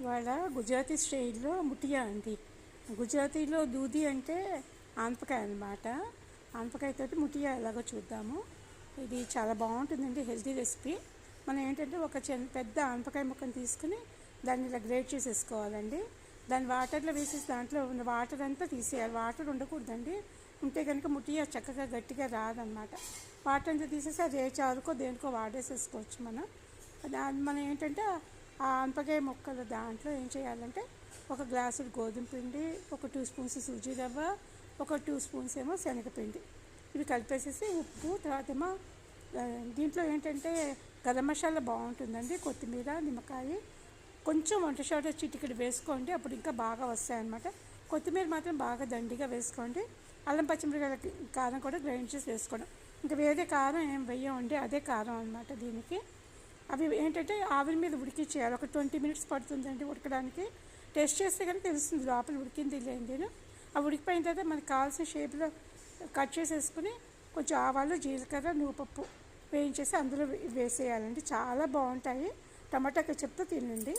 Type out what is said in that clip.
ఇవాళ గుజరాతీ స్టైల్లో ముఠియా అండి. గుజరాతీలో దూది అంటే ఆనపకాయ అన్నమాట. ఆనపకాయతోటి ముఠియా ఎలాగో చూద్దాము. ఇది చాలా బాగుంటుందండి, హెల్తీ రెసిపీ. మనం ఏంటంటే ఒక పెద్ద ఆనపకాయ ముక్కను తీసుకుని దాన్ని ఇలా గ్రేట్ చేసేసుకోవాలండి. దాన్ని వాటర్లో వేసేసి దాంట్లో ఉన్న వాటర్ అంతా తీసేయాలి. వాటర్ ఉండకూడదండి, ఉంటే కనుక ముఠియా చక్కగా గట్టిగా రాదనమాట. వాటర్ అంతా తీసేసి అది ఏ చారుకో దేనికో వాడేసేసుకోవచ్చు మనం ఏంటంటే ఆ ఆనపకాయ ముక్కలు దాంట్లో ఏం చేయాలంటే ఒక గ్లాసు గోధుమ పిండి, ఒక 2 స్పూన్స్ సూజీ రవ్వ, ఒక 2 స్పూన్స్ ఏమో శనగపిండి, ఇవి కలిపేసేసి ఉప్పు, తర్వాత ఏమో దీంట్లో ఏంటంటే గరం మసాలా బాగుంటుందండి, కొత్తిమీర, నిమ్మకాయ, కొంచెం వంట సోడా చిటికెడు వేసుకోండి, అప్పుడు ఇంకా బాగా వస్తాయన్నమాట. కొత్తిమీర మాత్రం బాగా దండిగా వేసుకోండి. అల్లం పచ్చిమిరపకాయల కారం కూడా గ్రైండ్ చేసి వేసుకోవడం. ఇంకా వేరే కారం ఏం వేయమండి, అదే కారం అనమాట దీనికి. అవి ఏంటంటే ఆవిరి మీద ఉడికించేయాలి. ఒక 20 మినిట్స్ పడుతుందండి ఉడకడానికి. టెస్ట్ చేస్తే కానీ తెలుస్తుంది లోపల ఉడికింది లేనిది. అవి ఉడికిపోయిన తర్వాత మనకు కావాల్సిన షేప్లో కట్ చేసేసుకుని కొంచెం ఆవాలు, జీలకర్ర, నువ్వుపప్పు వేయించేసి అందులో వేసేయాలండి. చాలా బాగుంటాయి. టమాటా చెప్తూ తినండి.